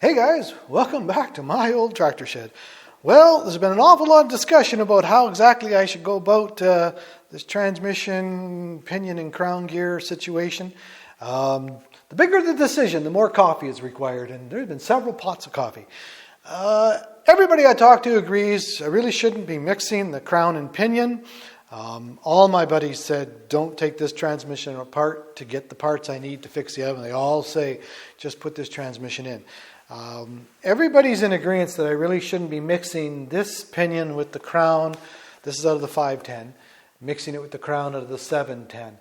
Hey guys, welcome back to my old tractor shed. Well, there's been an awful lot of discussion about how exactly I should go about this transmission, pinion, and crown gear situation. The bigger the decision, the more coffee is required, and there have been several pots of coffee. Everybody I talk to agrees I really shouldn't be mixing the crown and pinion. All my buddies said, don't take this transmission apart to get the parts I need to fix the oven. They all say, just put this transmission in. Everybody's in agreement that I really shouldn't be mixing this pinion with the crown. This is out of the 510. Mixing it with the crown out of the 710.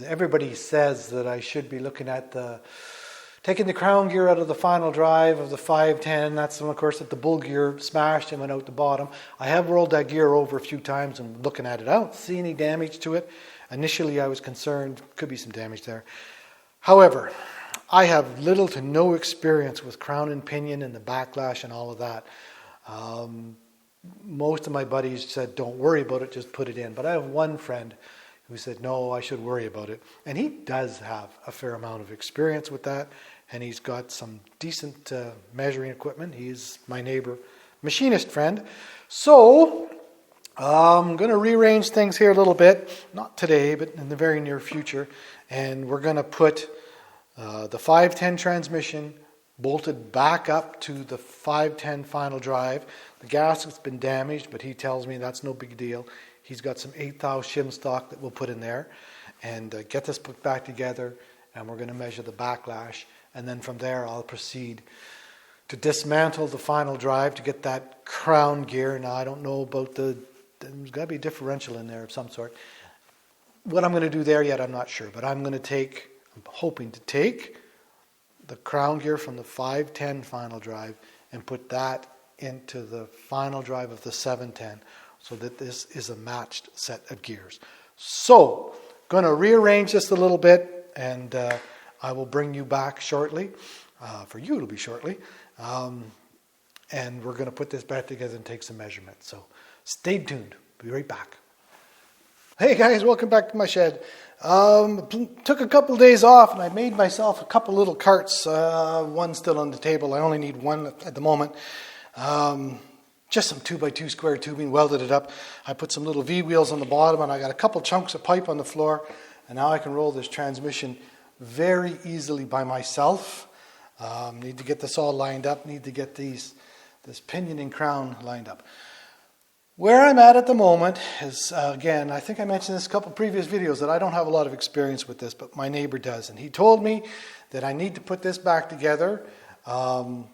Everybody says that I should be looking at taking the crown gear out of the final drive of the 510. That's when, of course, that the bull gear smashed and went out the bottom. I have rolled that gear over a few times and looking at it. I don't see any damage to it. Initially, I was concerned. Could be some damage there. However, I have little to no experience with crown and pinion and the backlash and all of that. Most of my buddies said, don't worry about it, just put it in. But I have one friend who said, no, I should worry about it. And he does have a fair amount of experience with that. And he's got some decent measuring equipment. He's my neighbor machinist friend. So I'm going to rearrange things here a little bit. Not today, but in the very near future. And we're going to put the 510 transmission bolted back up to the 510 final drive. The gasket's been damaged, but he tells me that's no big deal. He's got some 8 thou shim stock that we'll put in there and get this put back together, and we're going to measure the backlash. And then from there, I'll proceed to dismantle the final drive to get that crown gear. Now, I don't know about there's got to be a differential in there of some sort. What I'm going to do there yet, I'm not sure, but I'm hoping to take the crown gear from the 510 final drive and put that into the final drive of the 710 so that this is a matched set of gears. So, going to rearrange this a little bit, and I will bring you back shortly. For you, it'll be shortly. And we're going to put this back together and take some measurements. So, stay tuned. Be right back. Hey guys, welcome back to my shed. Took a couple of days off and I made myself a couple little carts. One's still on the table. I only need one at the moment. Just some 2x2 square tubing, welded it up. I put some little V-wheels on the bottom and I got a couple chunks of pipe on the floor. And now I can roll this transmission very easily by myself. Need to get this all lined up. Need to get this pinion and crown lined up. Where I'm at the moment is, again, I think I mentioned this a couple previous videos, that I don't have a lot of experience with this, but my neighbor does. And he told me that I need to put this back together, and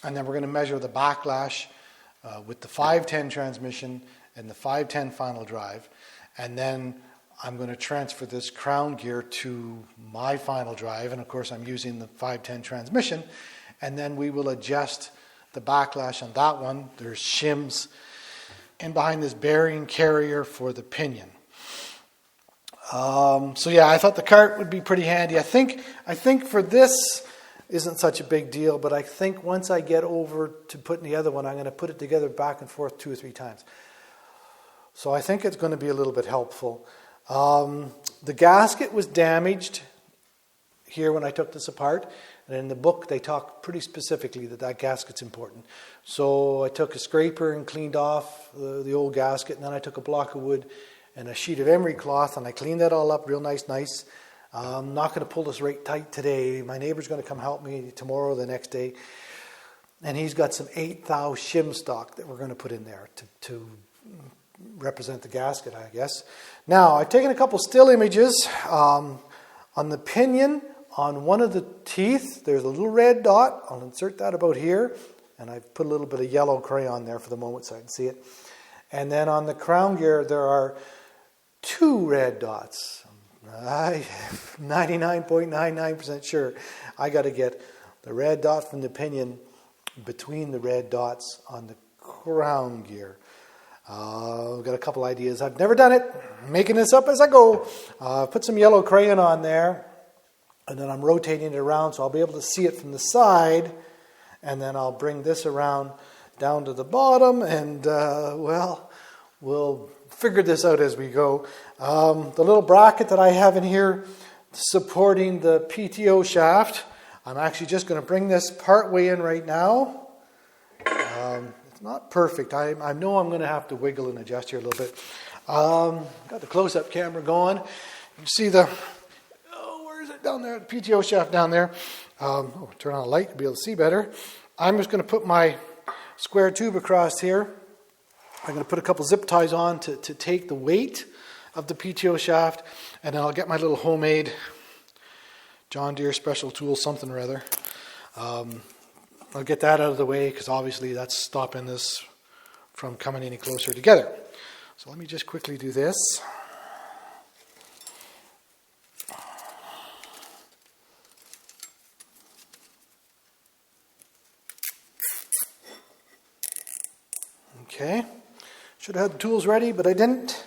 then we're going to measure the backlash with the 510 transmission and the 510 final drive. And then I'm going to transfer this crown gear to my final drive. And of course, I'm using the 510 transmission. And then we will adjust the backlash on that one. There's shims and behind this bearing carrier for the pinion. So yeah, I thought the cart would be pretty handy. I think for this isn't such a big deal, but I think once I get over to putting the other one, I'm going to put it together back and forth 2 or 3 times. So I think it's going to be a little bit helpful. The gasket was damaged here when I took this apart. And in the book, they talk pretty specifically that gasket's important. So I took a scraper and cleaned off the old gasket. And then I took a block of wood and a sheet of emery cloth. And I cleaned that all up real nice. I'm not going to pull this right tight today. My neighbor's going to come help me tomorrow or the next day. And he's got some 8 thou shim stock that we're going to put in there to represent the gasket, I guess. Now, I've taken a couple still images on the pinion. On one of the teeth, there's a little red dot. I'll insert that about here. And I've put a little bit of yellow crayon there for the moment so I can see it. And then on the crown gear, there are 2 red dots. I'm 99.99% sure I got to get the red dot from the pinion between the red dots on the crown gear. I've got a couple ideas. I've never done it. I'm making this up as I go. Put some yellow crayon on there. And then I'm rotating it around so I'll be able to see it from the side. And then I'll bring this around down to the bottom. And, we'll figure this out as we go. The little bracket that I have in here supporting the PTO shaft, I'm actually just going to bring this part way in right now. It's not perfect. I know I'm going to have to wiggle and adjust here a little bit. Got the close-up camera going. You can see where is it down there? The PTO shaft down there. Turn on a light to be able to see better. I'm just going to put my square tube across here. I'm going to put a couple zip ties on to take the weight of the PTO shaft, and then I'll get my little homemade John Deere special tool, something or other. I'll get that out of the way because obviously that's stopping this from coming any closer together. So let me just quickly do this. Okay, should have had the tools ready, but I didn't.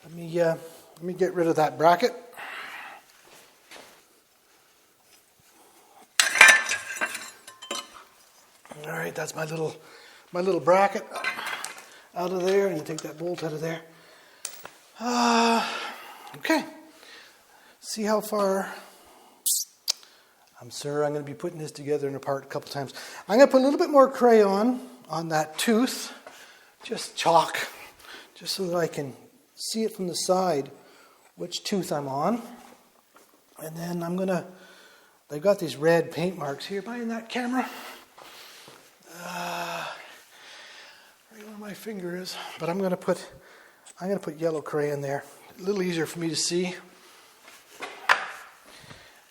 Let me get rid of that bracket. All right, that's my little bracket out of there, and you take that bolt out of there. Okay, see how far. I'm sure I'm going to be putting this together and apart a couple times. I'm going to put a little bit more crayon on that tooth, just chalk, just so that I can see it from the side which tooth I'm on. And then they've got these red paint marks here behind that camera. Right where my finger is. But I'm going to put yellow crayon there. A little easier for me to see.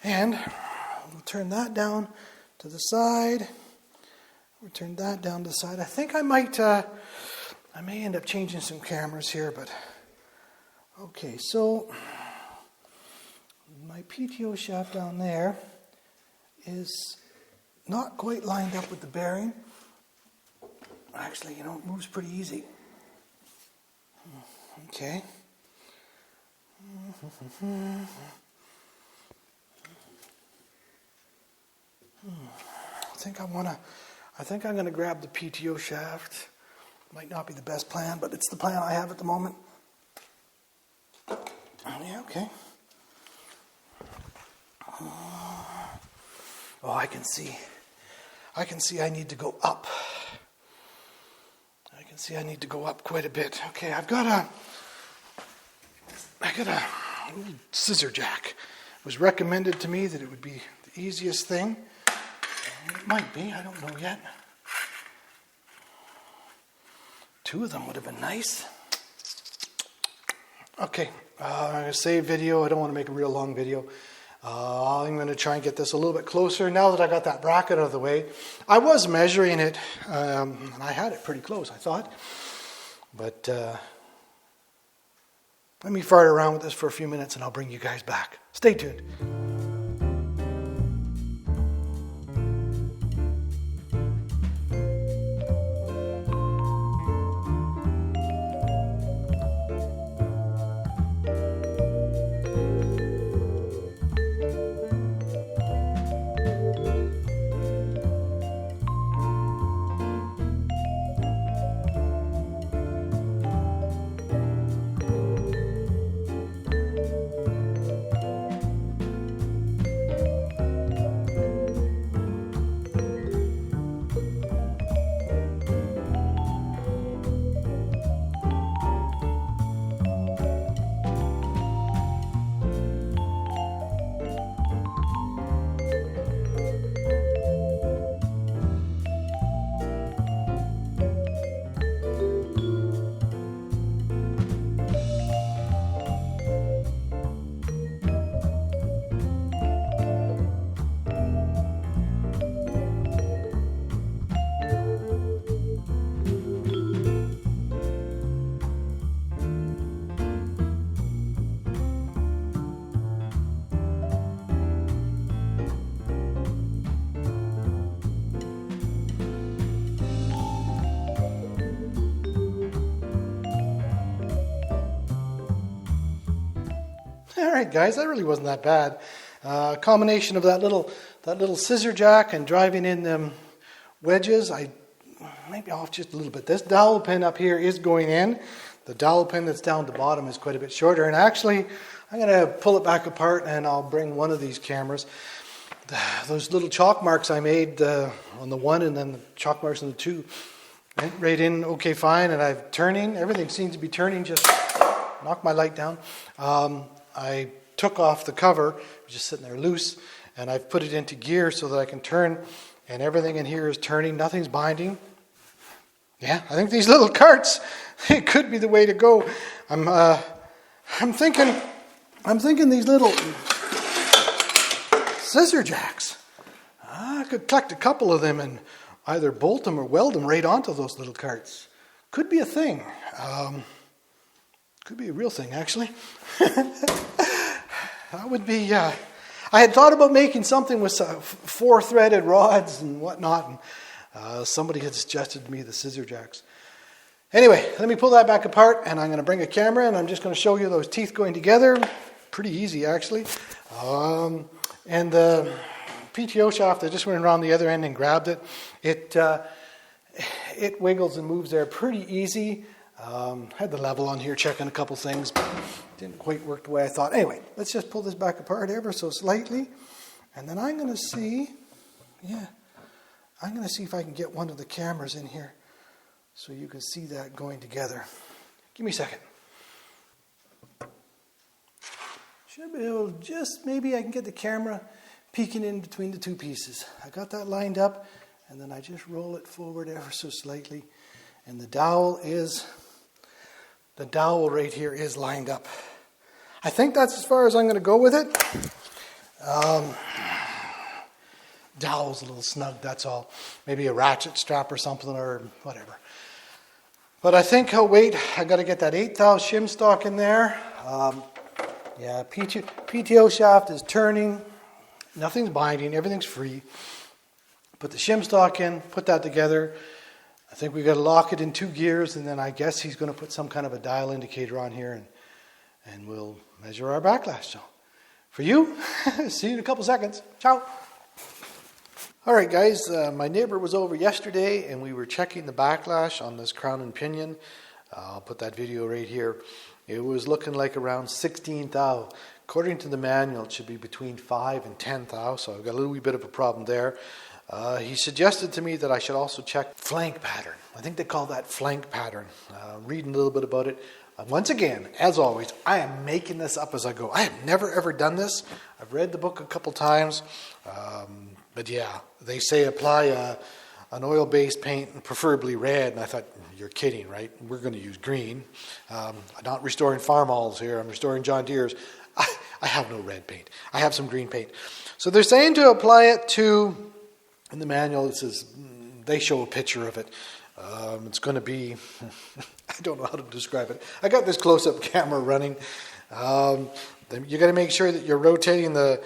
And we'll turn that down to the side. We'll turn that down to the side. I think I may end up changing some cameras here, but okay, so my PTO shaft down there is not quite lined up with the bearing. Actually, it moves pretty easy. Okay. I think I'm going to grab the PTO shaft. Might not be the best plan, but it's the plan I have at the moment. Yeah, okay. Oh, I can see I need to go up. I can see I need to go up quite a bit. Okay, I got a little scissor jack. It was recommended to me that it would be the easiest thing. It might be, I don't know yet. 2 of them would have been nice. Okay, I'm going to save video. I don't want to make a real long video. I'm going to try and get this a little bit closer. Now that I got that bracket out of the way, I was measuring it, and I had it pretty close, I thought. But let me fart around with this for a few minutes, and I'll bring you guys back. Stay tuned. All right, guys, that really wasn't that bad. Combination of that little scissor jack and driving in them wedges. Maybe off just a little bit. This dowel pin up here is going in. The dowel pin that's down at the bottom is quite a bit shorter. And actually, I'm going to pull it back apart and I'll bring one of these cameras. those little chalk marks I made on the one and then the chalk marks on the two went right in okay fine, and I'm turning. Everything seems to be turning. Just knocked my light down. I took off the cover, it was just sitting there loose, and I've put it into gear so that I can turn, and everything in here is turning. Nothing's binding. Yeah, I think these little carts, it could be the way to go. I'm thinking these little scissor jacks. I could collect a couple of them and either bolt them or weld them right onto those little carts. Could be a thing. Could be a real thing, actually. That would be... I had thought about making something with 4-threaded rods and whatnot, and somebody had suggested to me the scissor jacks. Anyway, let me pull that back apart, and I'm going to bring a camera, and I'm just going to show you those teeth going together. Pretty easy, actually. And the PTO shaft, I just went around the other end and grabbed it. It wiggles and moves there pretty easy. Had the level on here, checking a couple things, but didn't quite work the way I thought. Anyway, let's just pull this back apart ever so slightly, and then I'm going to see, if I can get one of the cameras in here so you can see that going together. Give me a second. Should be able to just, maybe I can get the camera peeking in between the two pieces. I got that lined up, and then I just roll it forward ever so slightly, and the dowel right here is lined up. I think that's as far as I'm going to go with it. Dowel's a little snug, that's all. Maybe a ratchet strap or something or whatever. But I think I'll wait. I got to get that 8-thou shim stock in there. PTO shaft is turning. Nothing's binding. Everything's free. Put the shim stock in. Put that together. I think we've got to lock it in 2 gears, and then I guess he's going to put some kind of a dial indicator on here, and we'll measure our backlash. So, for you, see you in a couple seconds. Ciao. All right, guys, my neighbor was over yesterday, and we were checking the backlash on this Crown and Pinion. I'll put that video right here. It was looking like around 16 thou. According to the manual, it should be between 5 and 10 thou, so I've got a little wee bit of a problem there. He suggested to me that I should also check flank pattern. I think they call that flank pattern. Reading a little bit about it. Once again, as always, I am making this up as I go. I have never ever done this. I've read the book a couple times. But yeah, they say apply an oil-based paint, preferably red. And I thought, you're kidding, right? We're going to use green. I'm not restoring Farmalls here. I'm restoring John Deere's. I have no red paint. I have some green paint. So they're saying to apply it to, in the manual it says, they show a picture of it. It's going to be, I don't know how to describe it. I got this close-up camera running. You got to make sure that you're rotating the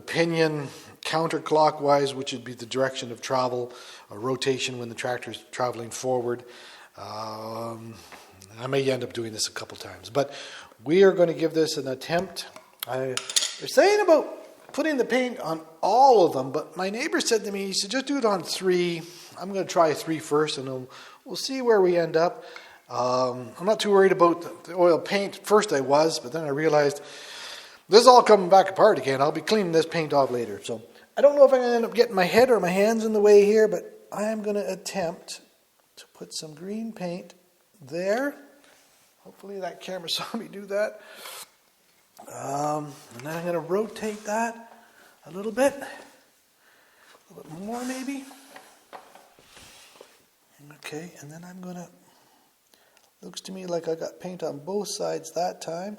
pinion counterclockwise, which would be the direction of travel, or rotation when the tractor is traveling forward. I may end up doing this a couple times, but we are going to give this an attempt. They're saying about putting the paint on all of them, but my neighbor said to me, he said, just do it on 3. I'm going to try 3 first, and we'll see where we end up. I'm not too worried about the oil paint. First I was, but then I realized this is all coming back apart again. I'll be cleaning this paint off later. So I don't know if I'm going to end up getting my head or my hands in the way here, but I am going to attempt to put some green paint there. Hopefully that camera saw me do that. And then I'm going to rotate that a little bit more maybe. Okay, and then I'm going to, looks to me like I got paint on both sides that time.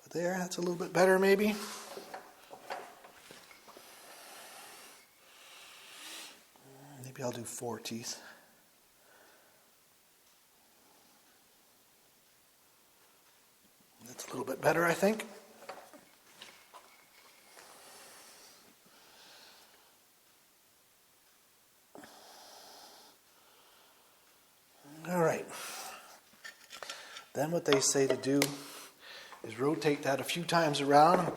But there, that's a little bit better maybe. Maybe I'll do 4 teeth. That's a little bit better, I think. All right. Then what they say to do is rotate that a few times around.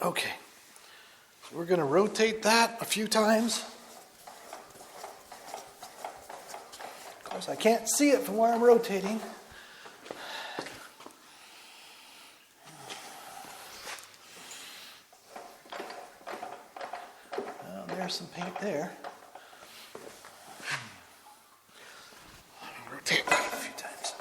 Okay. So we're going to rotate that a few times. Of course, I can't see it from where I'm rotating. there's some paint there. Rotate it a few times.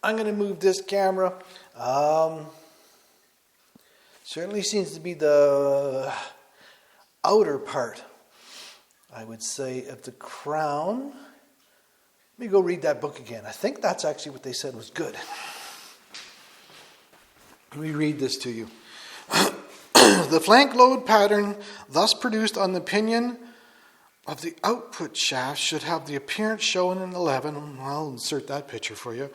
I'm going to move this camera. Certainly seems to be the outer part, I would say, of the crown. Let me go read that book again. I think that's actually what they said was good. Let me read this to you. The flank load pattern thus produced on the pinion of the output shaft should have the appearance shown in 11. I'll insert that picture for you.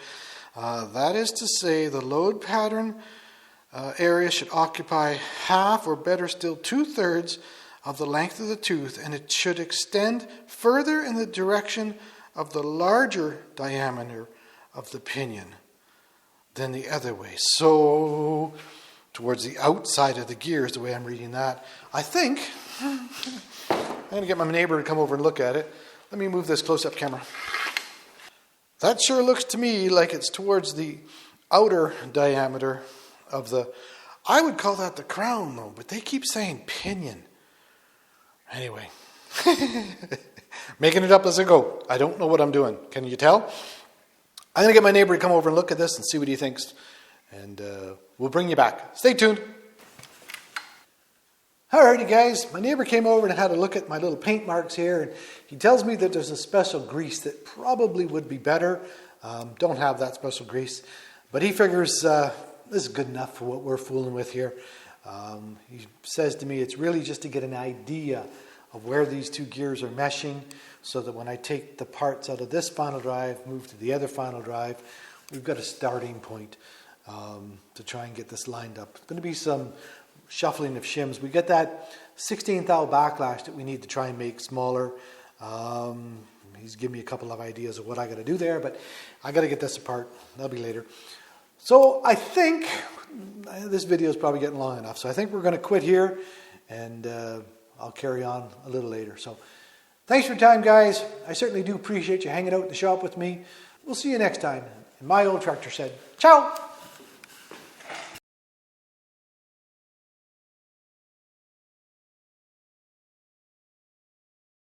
That is to say, the load pattern area should occupy half, or better still 2/3 of the length of the tooth, and it should extend further in the direction of the larger diameter of the pinion than the other way. So, towards the outside of the gear is the way I'm reading that. I think, I'm going to get my neighbor to come over and look at it. Let me move this close-up camera. That sure looks to me like it's towards the outer diameter of the, I would call that the crown though, but they keep saying pinion. Anyway, making it up as I go. I don't know what I'm doing. Can you tell? I'm going to get my neighbor to come over and look at this and see what he thinks. And we'll bring you back. Stay tuned. Alrighty guys, my neighbor came over and had a look at my little paint marks here, and he tells me that there's a special grease that probably would be better. Don't have that special grease, but he figures this is good enough for what we're fooling with here. He says to me it's really just to get an idea of where these two gears are meshing, so that when I take the parts out of this final drive, move to the other final drive, we've got a starting point to try and get this lined up. It's going to be some shuffling of shims. We get that 16th thou backlash that we need to try and make smaller. He's given me a couple of ideas of what I got to do there, but I got to get this apart. That'll be later. So I think this video is probably getting long enough. So I think we're going to quit here, and I'll carry on a little later. So thanks for your time, guys. I certainly do appreciate you hanging out in the shop with me. We'll see you next time. And my old tractor said, ciao.